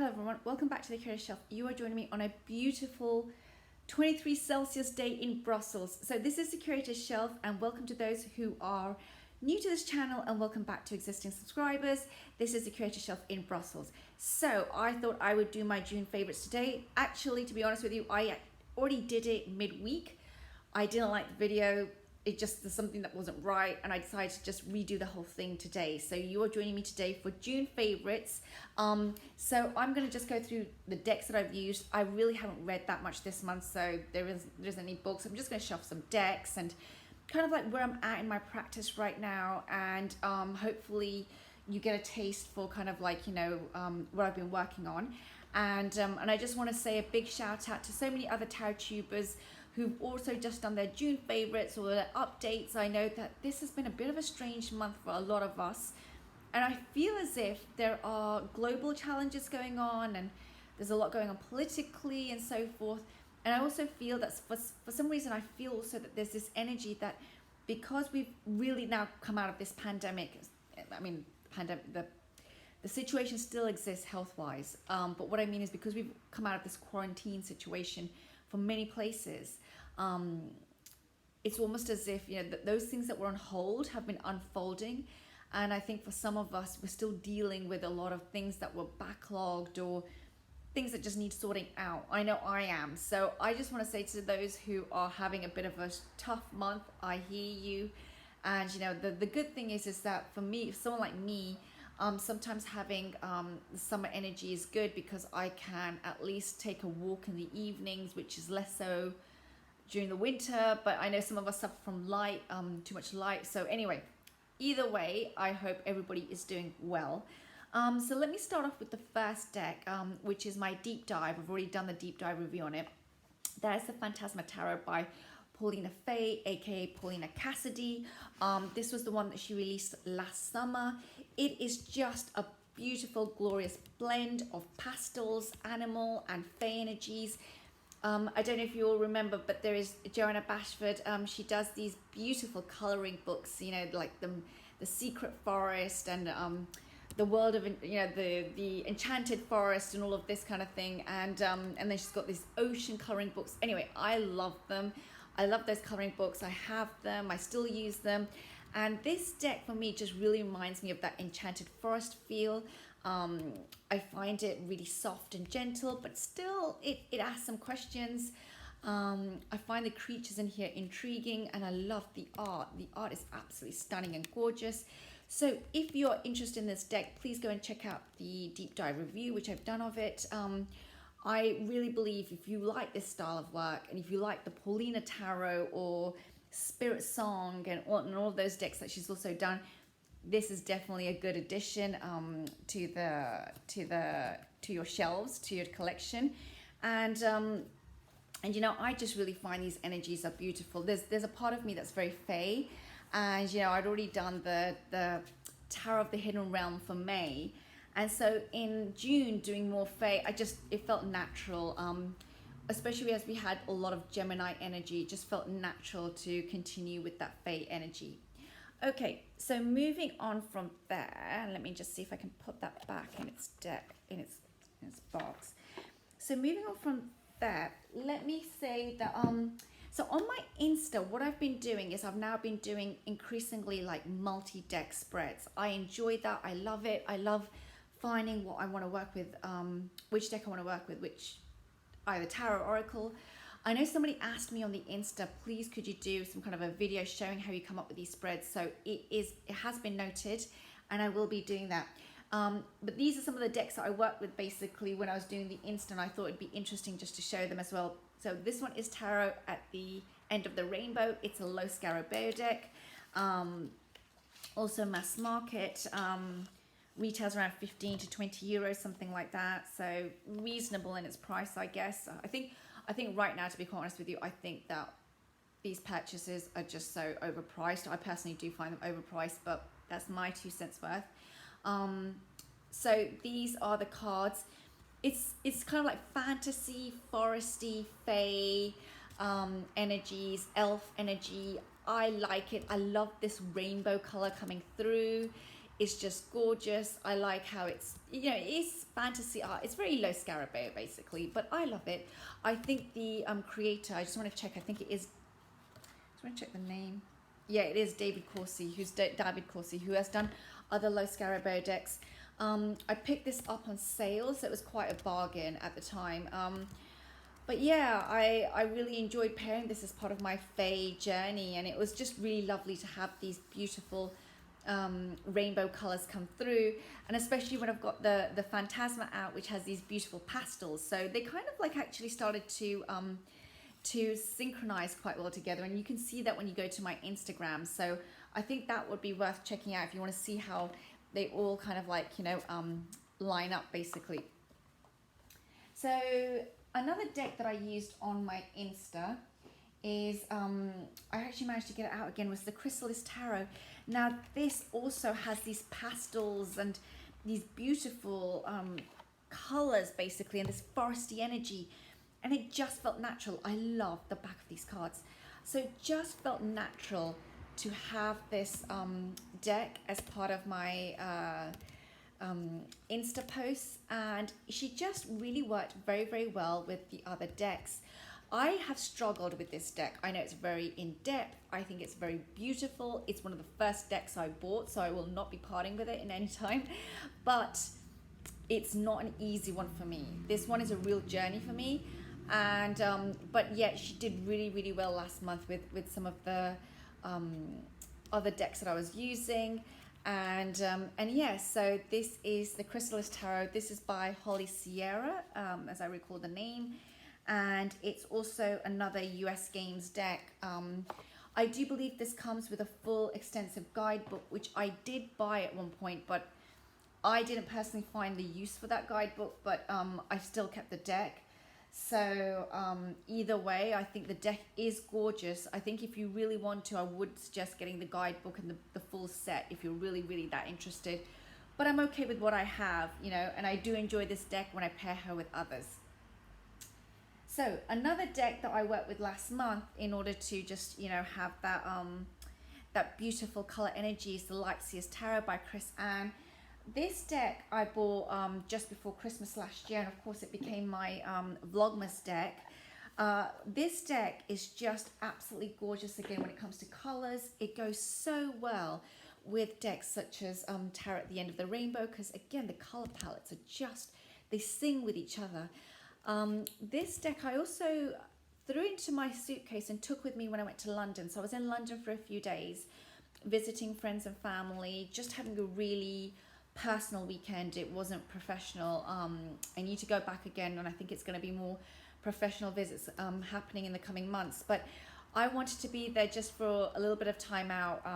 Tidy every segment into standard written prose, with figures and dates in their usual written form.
everyone, welcome back to the Curator Shelf. You are joining me on a beautiful 23 Celsius day in Brussels. So this is the Curator Shelf, and welcome to those who are new to this channel, and welcome back to existing subscribers. This is the Curator Shelf in Brussels. So I thought I would do my June favorites today. Actually, to be honest with you, I already did it midweek. I didn't like the video. It just, there's something that wasn't right, and I decided to just redo the whole thing today. So you are joining me today for June favorites. So I'm going to just go through the decks that I've used. I really haven't read that much this month, so there isn't any books. I'm just going to shelf some decks and kind of like where I'm at in my practice right now, and hopefully you get a taste for kind of like, you know, what I've been working on. And I just want to say a big shout out to so many other tarot tubers who've also just done their June favorites or their updates. I know that this has been a bit of a strange month for a lot of us, and I feel as if there are global challenges going on, and there's a lot going on politically and so forth. And I also feel that for some reason, I feel also that there's this energy that because we've really now come out of this pandemic, I mean, the situation still exists health-wise, but what I mean is because we've come out of this quarantine situation for many places, it's almost as if, you know, those things that were on hold have been unfolding. And I think for some of us, we're still dealing with a lot of things that were backlogged or things that just need sorting out. I know I am. So I just want to say to those who are having a bit of a tough month, I hear you. And, you know, the good thing is that for me, someone like me, sometimes having the summer energy is good because I can at least take a walk in the evenings, which is less so during the winter. But I know some of us suffer from light, too much light. So anyway, either way, I hope everybody is doing well. So let me start off with the first deck, which is my deep dive. I've already done the deep dive review on it. That is the Phantasma Tarot by Paulina Faye, aka Paulina Cassidy. This was the one that she released last summer. It is just a beautiful, glorious blend of pastels, animal, and Fae energies. I don't know if you all remember, but there is Joanna Bashford. She does these beautiful coloring books, you know, like the Secret Forest and the world of, you know, the Enchanted Forest and all of this kind of thing. And then she's got these ocean coloring books. Anyway, I love them. I love those coloring books. I have them. I still use them. And this deck for me just really reminds me of that Enchanted Forest feel. I find it really soft and gentle, but still it asks some questions. I find the creatures in here intriguing, and I love the art. The art is absolutely stunning and gorgeous. So if you're interested in this deck, please go and check out the deep dive review, which I've done of it. I really believe if you like this style of work, and if you like the Paulina Tarot or Spirit Song and all of those decks that she's also done, this is definitely a good addition to your shelves, to your collection. And you know, I just really find these energies are beautiful. There's a part of me that's very Fae, and you know, I'd already done the Tarot of the Hidden Realm for May. And so in June, doing more Fae, it felt natural, especially as we had a lot of Gemini energy. It just felt natural to continue with that Fae energy. Okay, so moving on from there, let me just see if I can put that back in its deck, in its box. So moving on from there, let me say that, so on my Insta, what I've been doing is I've now been doing increasingly like multi-deck spreads. I enjoy that. I love it. I love finding what I want to work with, which deck I want to work with, which either tarot, oracle. I know somebody asked me on the Insta, please could you do some kind of a video showing how you come up with these spreads. So it has been noted, and I will be doing that. But these are some of the decks that I worked with basically when I was doing the Insta, and I thought it'd be interesting just to show them as well. So this one is Tarot at the End of the Rainbow. It's a low Scarabeo deck. Also mass market. Retails around 15 to 20 euros, something like that. So reasonable in its price, I guess. I think right now, to be quite honest with you, I think that these purchases are just so overpriced. I personally do find them overpriced, but that's my 2 cents worth. So these are the cards. It's kind of like fantasy, foresty, fae energies, elf energy. I like it. I love this rainbow color coming through. is just gorgeous. I like how it's, you know, it is fantasy art. It's very low Scarabeo basically, but I love it. I think the creator, I just want to check, I think it is, just want to check the name. Yeah, it is David Corsi, who has done other low Scarabeo decks. I picked this up on sale, so it was quite a bargain at the time. But yeah, I really enjoyed pairing this as part of my Fae journey, and it was just really lovely to have these beautiful rainbow colors come through, and especially when I've got the Phantasma out, which has these beautiful pastels. So they kind of like actually started to synchronize quite well together, and you can see that when you go to my Instagram. So I think that would be worth checking out if you want to see how they all kind of like, you know, line up basically. So another deck that I used on my Insta is, I actually managed to get it out again, was the Chrysalis Tarot. Now this also has these pastels and these beautiful colors basically, and this foresty energy, and it just felt natural. I love the back of these cards, so it just felt natural to have this deck as part of my Insta posts, and she just really worked very, very well with the other decks. I have struggled with this deck. I know it's very in-depth. I think it's very beautiful. It's one of the first decks I bought, so I will not be parting with it in any time, but it's not an easy one for me. This one is a real journey for me, and but yet she did really, really well last month with some of the other decks that I was using. And yes, so this is the Chrysalis Tarot. This is by Holly Sierra, as I recall the name, and it's also another US Games deck. I do believe this comes with a full extensive guidebook, which I did buy at one point, but I didn't personally find the use for that guidebook, but I still kept the deck. So either way, I think the deck is gorgeous. I think if you really want to, I would suggest getting the guidebook and the full set if you're really, really that interested. But I'm okay with what I have, you know, and I do enjoy this deck when I pair her with others. So another deck that I worked with last month in order to just, you know, have that that beautiful color energy is the Seers Tarot by Chris Ann. This deck I bought just before Christmas last year, and of course it became my Vlogmas deck. This deck is just absolutely gorgeous again when it comes to colors. It goes so well with decks such as Tarot at the End of the Rainbow, because again the color palettes are just, they sing with each other. This deck I also threw into my suitcase and took with me when I went to London. So I was in London for a few days, visiting friends and family, just having a really personal weekend. It wasn't professional. I need to go back again, and I think it's going to be more professional visits happening in the coming months. But I wanted to be there just for a little bit of time out,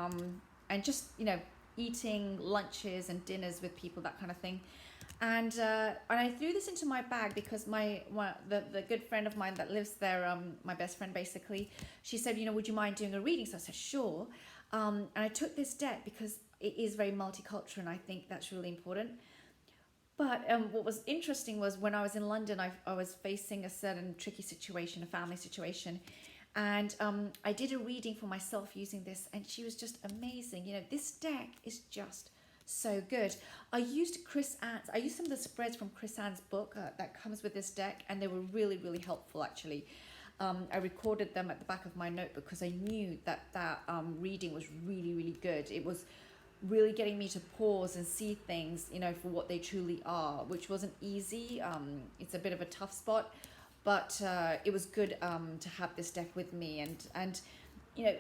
and just, you know, eating lunches and dinners with people, that kind of thing. And I threw this into my bag because the good friend of mine that lives there, my best friend basically, she said, you know, would you mind doing a reading? So I said, sure. And I took this deck because it is very multicultural, and I think that's really important. But what was interesting was when I was in London, I was facing a certain tricky situation, a family situation. And I did a reading for myself using this, and she was just amazing. You know, this deck is just so good. I used some of the spreads from Chris Ann's book that comes with this deck, and they were really, really helpful actually. I recorded them at the back of my notebook because I knew that reading was really, really good. It was really getting me to pause and see things, you know, for what they truly are, which wasn't easy. It's a bit of a tough spot, but it was good to have this deck with me. And you know,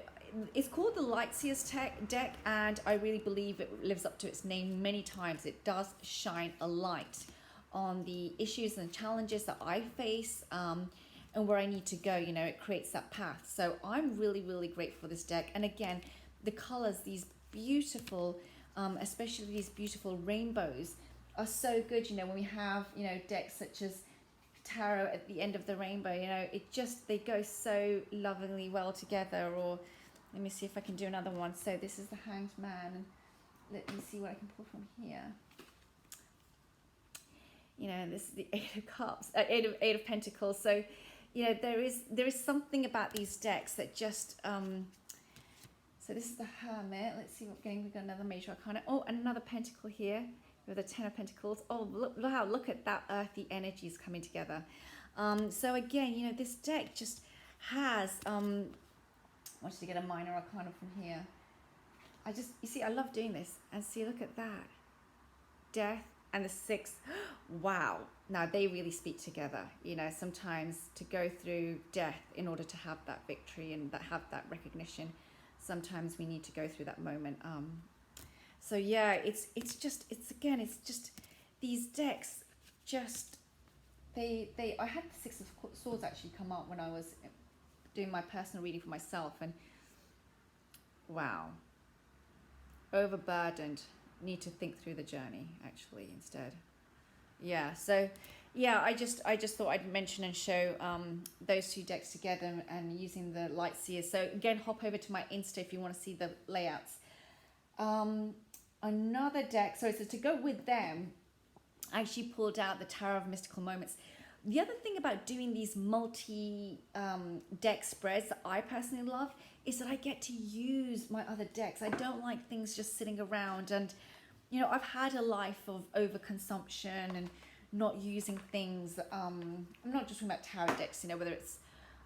it's called the Seers deck, and I really believe it lives up to its name many times. It does shine a light on the issues and challenges that I face, and where I need to go. You know, it creates that path. So I'm really, really grateful for this deck. And again, the colors, these beautiful, especially these beautiful rainbows, are so good. You know, when we have, you know, decks such as Tarot at the End of the Rainbow, you know, they go so lovingly well together. Or let me see if I can do another one. So this is the Hanged Man, and let me see what I can pull from here. You know, this is the Eight of Cups, Eight of Pentacles. So, you know, there is something about these decks that just So this is the Hermit. Let's see what game. We've got another major arcana. Oh, another pentacle here with the Ten of Pentacles. Oh, look, wow, look at that earthy energies coming together. So again, you know, this deck just has, I want you to get a minor arcana from here. You see, I love doing this. And see, look at that. Death and the Six. Wow. Now, they really speak together. You know, sometimes to go through death in order to have that victory and have that recognition, sometimes we need to go through that moment. So yeah, it's just these decks just, I had the Six of Swords actually come up when I was doing my personal reading for myself, and wow, overburdened, need to think through the journey actually instead. Yeah, so yeah, I just thought I'd mention and show those two decks together and using the light seers. So again, hop over to my Insta if you want to see the layouts. Another deck, so to go with them, I actually pulled out the Tarot of Mystical Moments. The other thing about doing these multi deck spreads that I personally love is that I get to use my other decks. I don't like things just sitting around, and you know, I've had a life of overconsumption and not using things. I'm not just talking about tarot decks, you know, whether it's,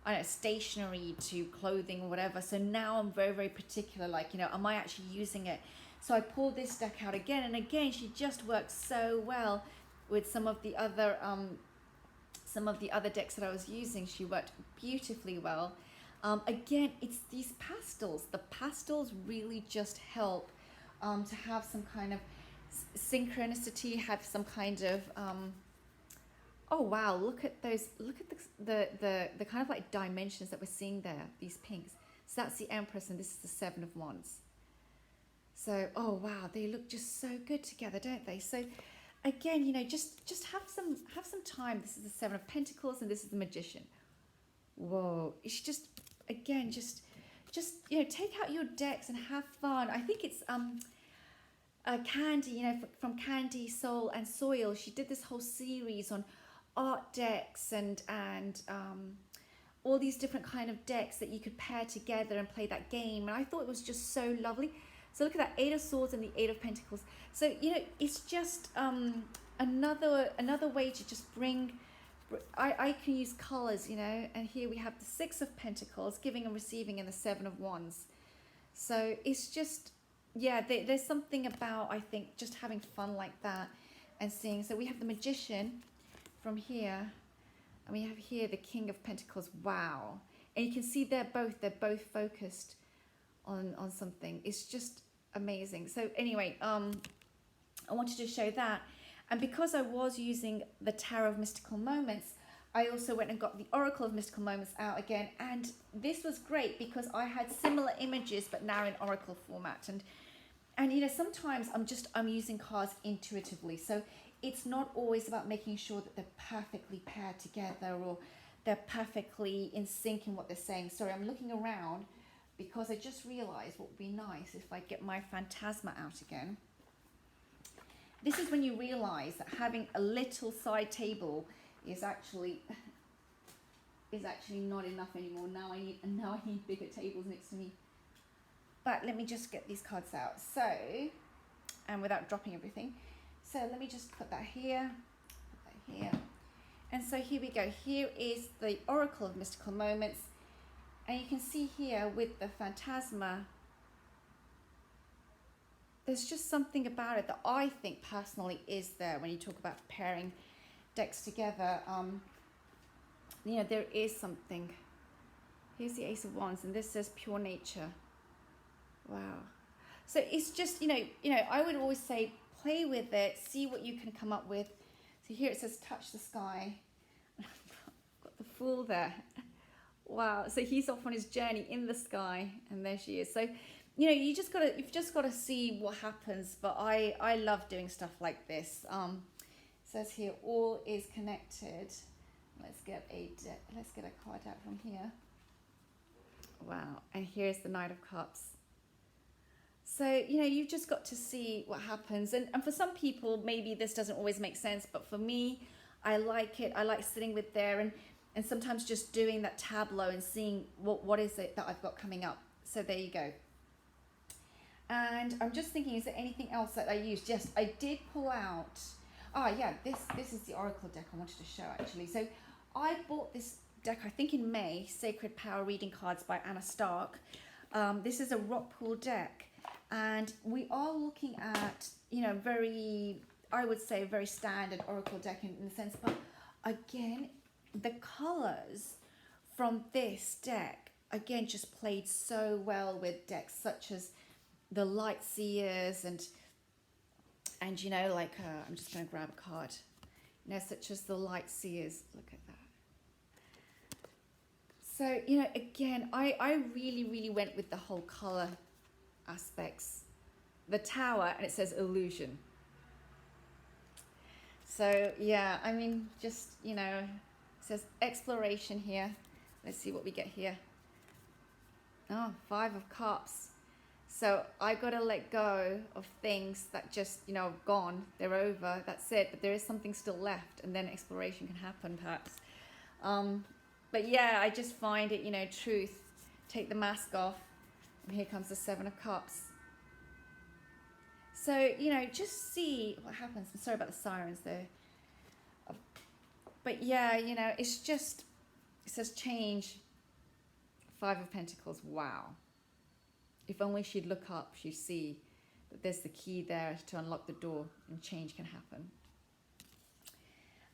I don't know, stationery to clothing or whatever. So now I'm very, very particular, like, you know, am I actually using it? So I pulled this deck out again, and again, she just works so well with some of the other decks that I was using. She worked beautifully well. Again, it's these pastels. The pastels really just help to have some kind of synchronicity, have some kind of oh wow, look at those, look at the kind of like dimensions that we're seeing there, these pinks. So that's the Empress, and this is the Seven of Wands. So oh wow, they look just so good together, don't they? So again, you know, just have some time. This is the Seven of Pentacles, and this is the Magician. Whoa, it's just, again, just you know, take out your decks and have fun. I think it's Candy, you know, from Candy, Soul and Soil. She did this whole series on art decks and all these different kind of decks that you could pair together and play that game. And I thought it was just so lovely. So look at that, Eight of Swords and the Eight of Pentacles. So, you know, it's just another way to just bring, I can use colors, you know, and here we have the Six of Pentacles, giving and receiving, and the Seven of Wands. So it's just, yeah, there's something about, I think, just having fun like that and seeing. So we have the Magician from here, and we have here the King of Pentacles. Wow. And you can see they're both focused on something. It's just amazing. So anyway, I wanted to show that. And because I was using the Tarot of Mystical Moments, I also went and got the Oracle of Mystical Moments out again. And this was great because I had similar images, but now in Oracle format. And you know, sometimes I'm using cards intuitively. So it's not always about making sure that they're perfectly paired together or they're perfectly in sync in what they're saying. Sorry, I'm looking around because I just realized what would be nice if I get my Phantasma out again. This is when you realize that having a little side table is actually not enough anymore. Now I need bigger tables next to me. But let me just get these cards out. So, and without dropping everything. So let me just put that here, put that here. And so here we go. Here is the Oracle of Mystical Moments. And you can see here with the Phantasma, there's just something about it that I think personally is there when you talk about pairing decks together. You know, there is something. Here's the Ace of Wands, and this says Pure Nature. Wow. So it's just, you know, I would always say play with it, see what you can come up with. So here it says touch the sky. I've got the Fool there. Wow. So he's off on his journey in the sky, and there she is. So, you know, you've just gotta see what happens. But I love doing stuff like this. It says here all is connected. Let's get a card out from here. Wow. And here's the Knight of Cups. So, you know, you've just got to see what happens. And for some people, maybe this doesn't always make sense. But for me, I like it. I like sitting with there and sometimes just doing that tableau and seeing what is it that I've got coming up. So there you go. And I'm just thinking, is there anything else that I used? Yes, I did pull out. Ah, yeah, this is the Oracle deck I wanted to show actually. So I bought this deck, I think in May, Sacred Power Reading Cards by Anna Stark. This is a rock pool deck, and we are looking at, you know, very, I would say, very standard Oracle deck in the sense, but again, the colors from this deck, again, just played so well with decks such as the Light Seers and you know, like, I'm just going to grab a card, you know, such as the Light Seers. Look at that. So, you know, again, I really went with the whole color aspects. The Tower, and it says illusion. So, yeah, I mean, just, you know, it says exploration here. Let's see what we get here. Oh, 5 of Cups. So I got to let go of things that just, you know, have gone. They're over. That's it. But there is something still left, and then exploration can happen, perhaps. But yeah, I just find it, you know, truth. Take the mask off. And here comes the 7 of Cups. So, you know, just see what happens. I'm sorry about the sirens there. But yeah, you know, it's just, it says change. 5 of Pentacles. Wow. If only she'd look up, she'd see that there's the key there to unlock the door and change can happen.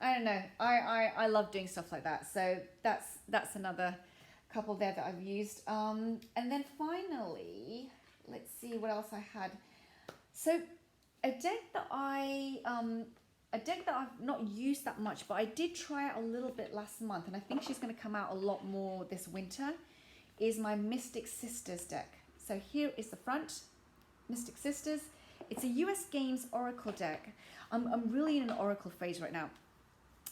I don't know. I love doing stuff like that. So that's another couple there that I've used. And then finally, let's see what else I had. So a deck that I've not used that much, but I did try it a little bit last month, and I think she's going to come out a lot more this winter, is my Mystic Sisters deck. So here is the front, Mystic Sisters. It's a US Games Oracle deck. I'm really in an Oracle phase right now.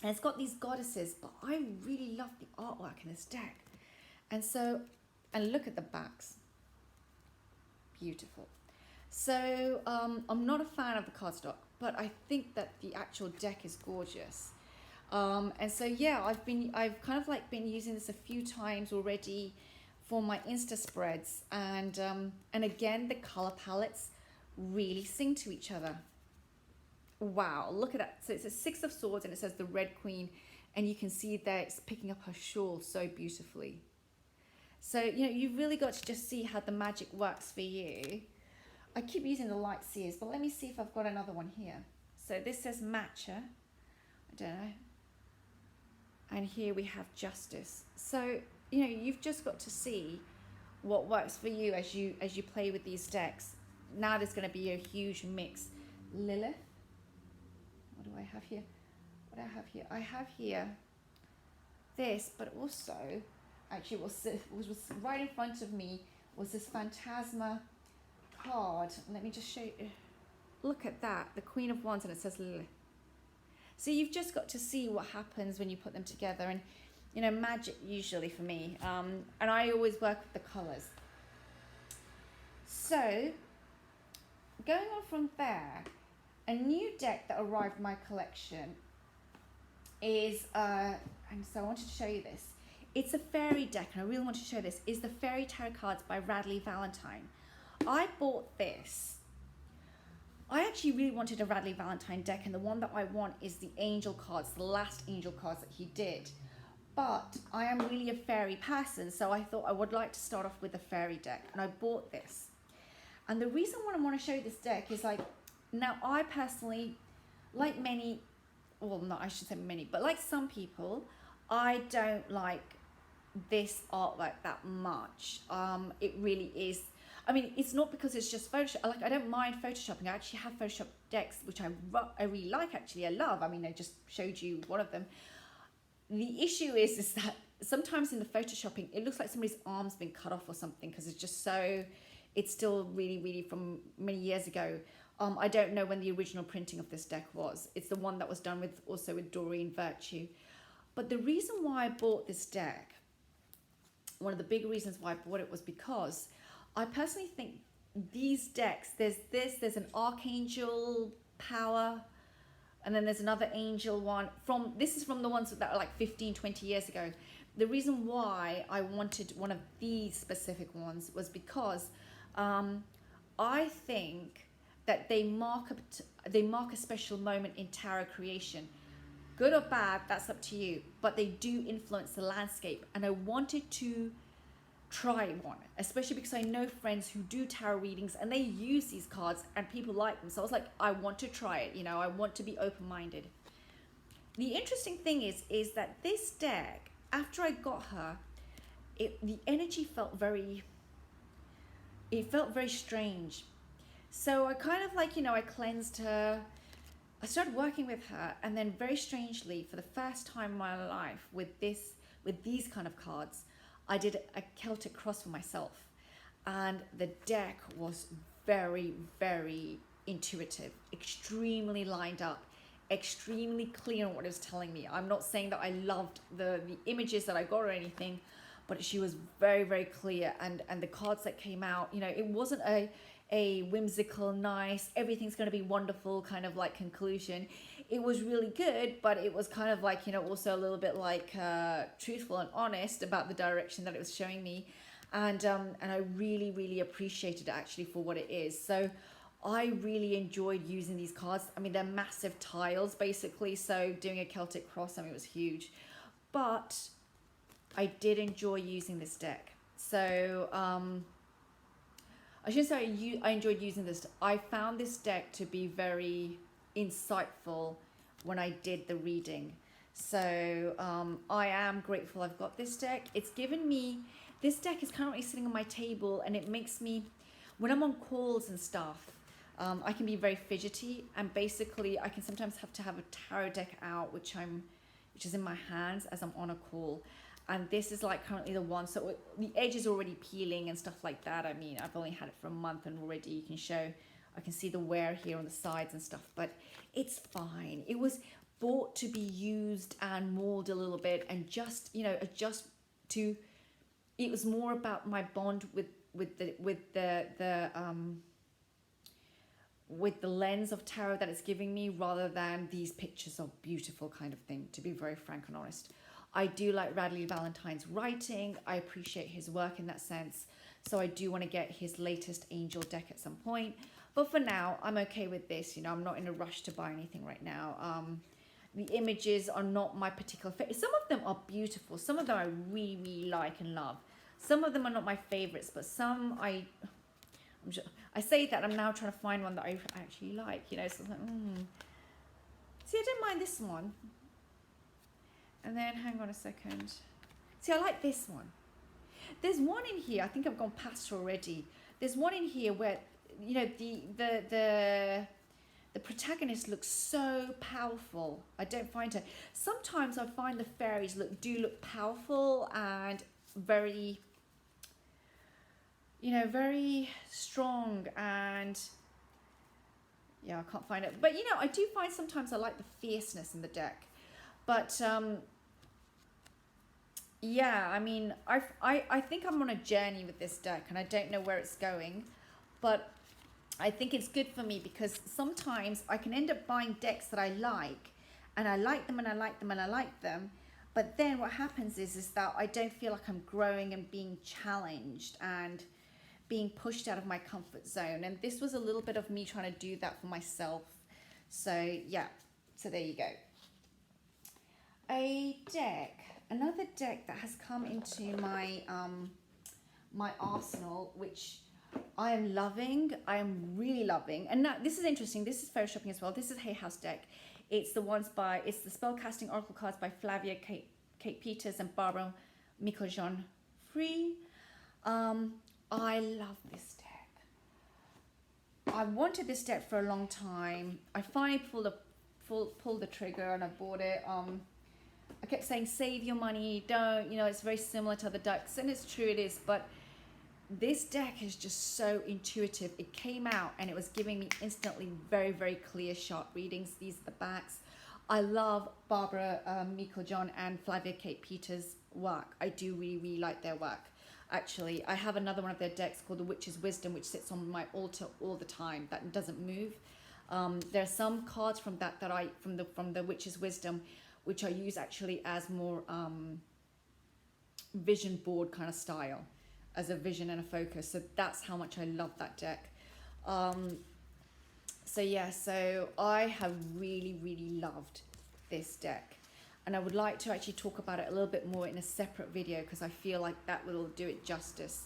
And it's got these goddesses, but I really love the artwork in this deck. And so, and look at the backs. Beautiful. So I'm not a fan of the cardstock, but I think that the actual deck is gorgeous. And so yeah, I've kind of like been using this a few times already for my Insta spreads, and again, the color palettes really sing to each other. Wow, look at that. So it's a 6 of Swords, and it says the Red Queen, and you can see that it's picking up her shawl so beautifully. So, you know, you've really got to just see how the magic works for you. I keep using the Light Seers, but let me see if I've got another one here. So this says Matcha. I don't know. And here we have Justice. So, you know, you've just got to see what works for you as you play with these decks. Now there's going to be a huge mix. Lilith. What do I have here? What do I have here? I have here this, but also, actually, was right in front of me was this Phantasma card. Let me just show you. Look at that, the Queen of Wands, and it says Lilith. So you've just got to see what happens when you put them together, and you know, magic usually for me. And I always work with the colors. So going on from there, a new deck that arrived in my collection is, and so I wanted to show you this. It's a fairy deck, and I really wanted to show this, is the Fairy Tarot cards by Radley Valentine. I bought this. I actually really wanted a Radley Valentine deck, and the one that I want is the angel cards, the last angel cards that he did. But I am really a fairy person, so I thought I would like to start off with a fairy deck, and I bought this. And the reason why I want to show you this deck is, like, now I personally, like many, well, not I should say many, but like some people, I don't like this artwork that much. It really is, I mean, it's not because it's just Photoshop. Like, I don't mind Photoshopping. I actually have Photoshop decks, which I really like, actually. I love. I mean, I just showed you one of them. The issue is that sometimes in the Photoshopping, it looks like somebody's arm's been cut off or something, because it's just so, it's still really from many years ago. I don't know when the original printing of this deck was. It's the one that was done with, also with Doreen Virtue. But the reason why I bought this deck, one of the big reasons why I bought it, was because I personally think these decks, there's an Archangel Power, and then there's another angel one. This is from the ones that are like 15, 20 years ago. The reason why I wanted one of these specific ones was because I think that they mark a special moment in tarot creation. Good or bad, that's up to you, but they do influence the landscape, and I wanted to try one, especially because I know friends who do tarot readings and they use these cards and people like them. So I was like, I want to try it, you know, I want to be open-minded. The interesting thing is that this deck, after I got her, the energy felt very strange. So I kind of like, you know, I cleansed her, I started working with her, and then very strangely, for the first time in my life with these kind of cards, I did a Celtic cross for myself, and the deck was very, very intuitive, extremely lined up, extremely clear on what it was telling me. I'm not saying that I loved the images that I got or anything, but she was very, very clear, and the cards that came out, you know, it wasn't a whimsical, nice, everything's going to be wonderful kind of like conclusion. It was really good, but it was kind of like, you know, also a little bit like truthful and honest about the direction that it was showing me. And I really, really appreciated it actually for what it is. So I really enjoyed using these cards. I mean, they're massive tiles basically. So doing a Celtic cross, I mean, it was huge. But I did enjoy using this deck. So I shouldn't say I enjoyed using this. I found this deck to be very insightful when I did the reading. So I am grateful I've got this deck. It's given me, this deck is currently sitting on my table, and it makes me, when I'm on calls and stuff, I can be very fidgety, and basically I can sometimes have to have a tarot deck out, which is in my hands as I'm on a call. And this is like currently the one, so the edge is already peeling and stuff like that. I mean, I've only had it for a month, and already you can show, I can see the wear here on the sides and stuff, but it's fine. It was bought to be used and molded a little bit and just, you know, adjust to, it was more about my bond with the lens of tarot that it's giving me, rather than these pictures of beautiful kind of thing, to be very frank and honest. I do like Radley Valentine's writing. I appreciate his work in that sense. So I do want to get his latest Angel deck at some point. But for now, I'm okay with this. You know, I'm not in a rush to buy anything right now. The images are not my particular favorite. Some of them are beautiful. Some of them I really, really like and love. Some of them are not my favorites, but some I say that I'm now trying to find one that I actually like. You know, so I'm like, See, I don't mind this one. And then, hang on a second. See, I like this one. There's one in here, I think I've gone past already. There's one in here where, you know, the protagonist looks so powerful. I don't find her. Sometimes I find the fairies do look powerful and very, you know, very strong, and yeah, I can't find it. But, you know, I do find sometimes I like the fierceness in the deck. But yeah, I mean, I think I'm on a journey with this deck, and I don't know where it's going, but I think it's good for me, because sometimes I can end up buying decks that I like, and I like them and I like them and I like them, but then what happens is that I don't feel like I'm growing and being challenged and being pushed out of my comfort zone. And this was a little bit of me trying to do that for myself. So yeah, so there you go. Another deck that has come into my my arsenal, which I am loving. I am really loving. And now this is interesting. This is fairy shopping as well. This is Hay House deck. It's the Spellcasting Oracle cards by Flavia Kate Peters and Barbara Mikojan Free. I love this deck. I wanted this deck for a long time. I finally pulled the trigger and I bought it. I kept saying, save your money, don't, you know, it's very similar to other decks, and it's true, it is, but this deck is just so intuitive. It came out and it was giving me instantly very, very clear, sharp readings. These are the backs. I love Barbara Mikojan and Flavia Kate Peters' work. I do really, really like their work. Actually, I have another one of their decks called the Witch's Wisdom, which sits on my altar all the time. That doesn't move. There are some cards from from the Witch's Wisdom, which I use actually as more vision board kind of style, as a vision and a focus. So that's how much I love that deck. So yeah, so I have really loved this deck, and I would like to actually talk about it a little bit more in a separate video because I feel like that will do it justice.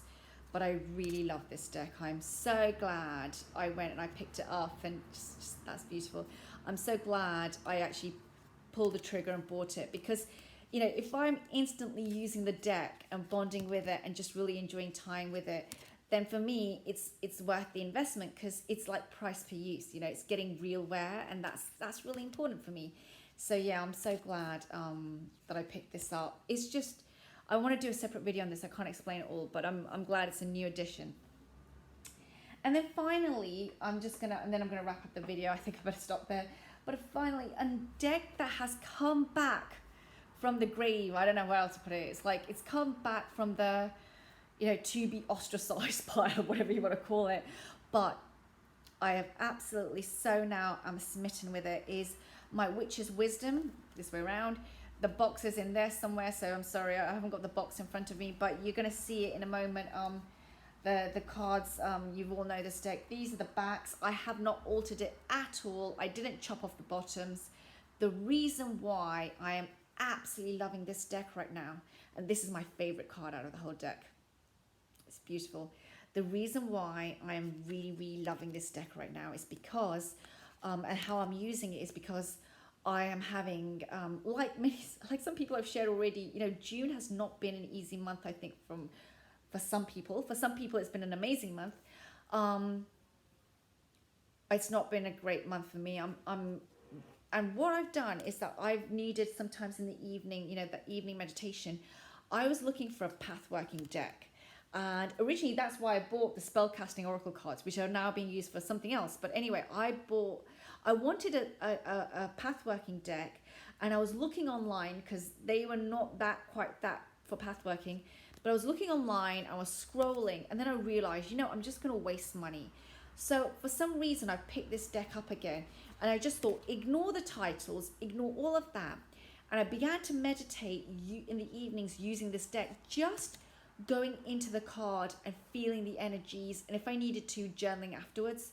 But I really love this deck. I'm so glad I went and I picked it up, and just that's beautiful. I'm so glad I actually pulled the trigger and bought it, because you know, if I'm instantly using the deck and bonding with it and just really enjoying time with it, then for me it's worth the investment, because it's like price per use. You know, it's getting real wear, and that's really important for me. So yeah, I'm so glad that I picked this up. It's just, I want to do a separate video on this. I can't explain it all, but I'm glad it's a new edition. And then finally, I'm gonna wrap up the video. I think I better stop there. But finally, a deck that has come back from the grave. I don't know where else to put it. It's like it's come back from the, you know, to be ostracized pile, whatever you want to call it. But I have absolutely, so now I'm smitten with it, is my Witch's Wisdom, this way around. The box is in there somewhere, so I'm sorry I haven't got the box in front of me, but you're going to see it in a moment. The cards, you all know this deck. These are the backs. I have not altered it at all. I didn't chop off the bottoms. The reason why I am absolutely loving this deck right now, and this is my favorite card out of the whole deck, it's beautiful. The reason why I am really loving this deck right now is because and how I'm using it is because I am having like some people I've shared already, you know, June has not been an easy month. I think for some people it's been an amazing month. It's not been a great month for me. And what I've done is that I've needed sometimes in the evening, you know, the evening meditation, I was looking for a pathworking deck. And originally that's why I bought the Spellcasting Oracle cards, which are now being used for something else. But anyway, I wanted a pathworking deck, and I was looking online because they were not quite that for pathworking. But I was looking online, I was scrolling, and then I realized, you know, I'm just going to waste money. So for some reason, I picked this deck up again, and I just thought, ignore the titles, ignore all of that. And I began to meditate in the evenings using this deck, just going into the card and feeling the energies, and if I needed to, journaling afterwards.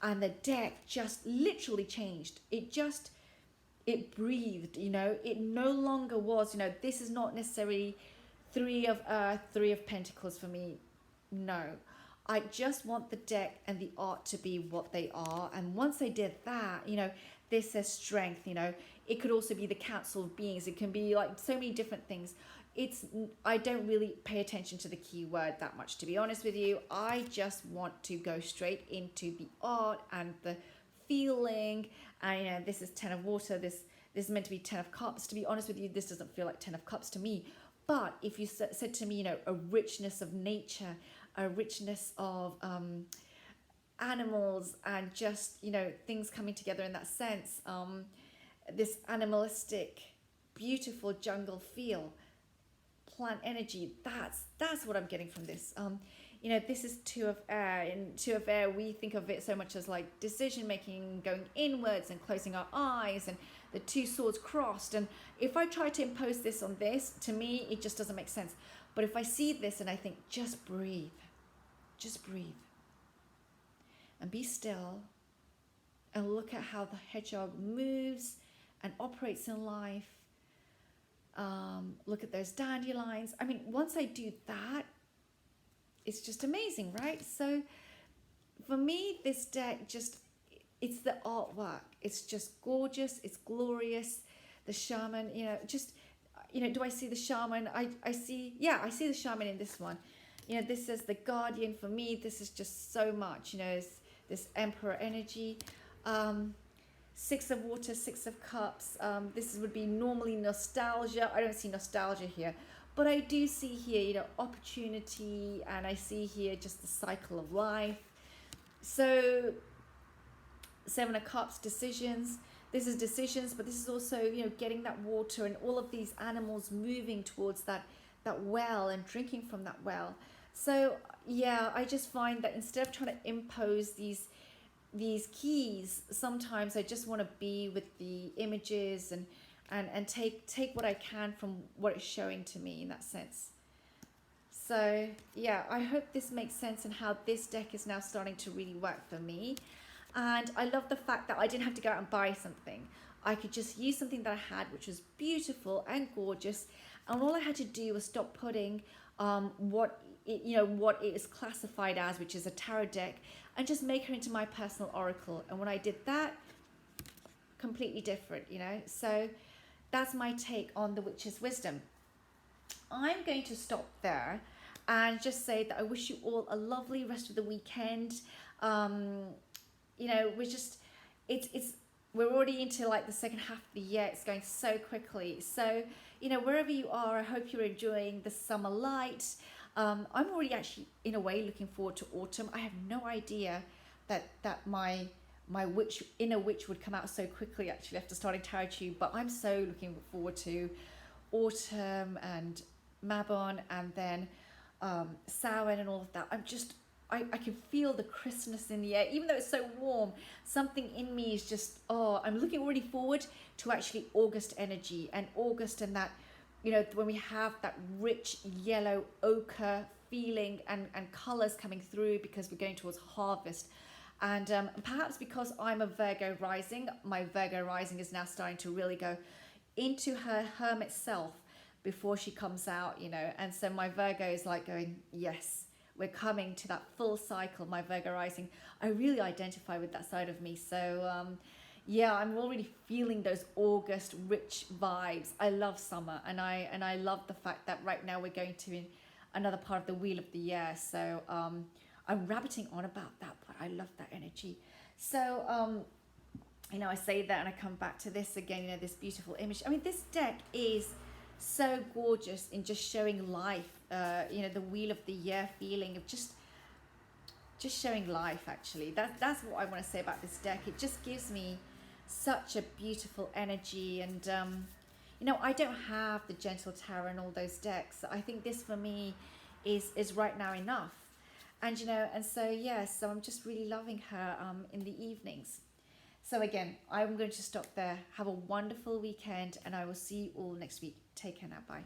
And the deck just literally changed. It breathed, you know. It no longer was, you know, this is not necessarily 3 of Earth, 3 of Pentacles for me. No. I just want the deck and the art to be what they are. And once I did that, you know, this says strength, you know. It could also be the Council of Beings. It can be like so many different things. I don't really pay attention to the keyword that much, to be honest with you. I just want to go straight into the art and the feeling. And you know, this is 10 of water. This is meant to be 10 of cups. To be honest with you, this doesn't feel like 10 of cups to me. But if you said to me, you know, a richness of nature, a richness of animals, and just, you know, things coming together in that sense, this animalistic, beautiful jungle feel, plant energy, that's what I'm getting from this. You know, this is 2 of air. In 2 of air, we think of it so much as like decision making, going inwards and closing our eyes, and the 2 swords crossed. And if I try to impose this on this, to me, it just doesn't make sense. But if I see this and I think, just breathe and be still and look at how the hedgehog moves and operates in life. Look at those dandelions. I mean, once I do that, it's just amazing, right? So for me, this deck it's the artwork. It's just gorgeous. It's glorious. The shaman, you know, just, you know, do I see the shaman? I see the shaman in this one. You know, this is the guardian for me. This is just so much, you know, this emperor energy. 6 of water, 6 of cups. This would be normally nostalgia. I don't see nostalgia here, but I do see here, you know, opportunity, and I see here just the cycle of life. So 7 of cups, decisions. This is decisions, but this is also, you know, getting that water and all of these animals moving towards that well and drinking from that well. So yeah, I just find that instead of trying to impose these keys, sometimes I just want to be with the images and take what I can from what it's showing to me in that sense. So yeah, I hope this makes sense and how this deck is now starting to really work for me. And I love the fact that I didn't have to go out and buy something. I could just use something that I had, which was beautiful and gorgeous. And all I had to do was stop putting what it is classified as, which is a tarot deck, and just make her into my personal oracle. And when I did that, completely different, So that's my take on the witch's wisdom. I'm going to stop there and just say that I wish you all a lovely rest of the weekend. We're just, we're already into like the second half of the year. It's going so quickly. So, wherever you are, I hope you're enjoying the summer light. I'm already actually, in a way, looking forward to autumn. I have no idea that my inner witch would come out so quickly, actually, after starting Tarot Tube. But I'm so looking forward to autumn and Mabon and then Samhain and all of that. I can feel the crispness in the air, even though it's so warm. Something in me is just, I'm looking already forward to actually August energy, and August, and that, when we have that rich yellow ochre feeling and colors coming through, because we're going towards harvest. And perhaps because I'm a Virgo rising, my Virgo rising is now starting to really go into her hermit self before she comes out, and so my Virgo is like going, yes, we're coming to that full cycle. My Virgo rising, I really identify with that side of me. So yeah, I'm already feeling those August rich vibes. I love summer, and I love the fact that right now we're going to another part of the wheel of the year. So I'm rabbiting on about that, but I love that energy. So I say that and I come back to this again, this beautiful image. I mean, this deck is so gorgeous in just showing life, the wheel of the year feeling of just showing life. Actually, that's what I want to say about this deck. It just gives me such a beautiful energy, and I don't have the Gentle Tarot and all those decks. I think this for me is right now enough, and so I'm just really loving her in the evenings. So again, I'm going to stop there. Have a wonderful weekend, and I will see you all next week. Take care now. Bye.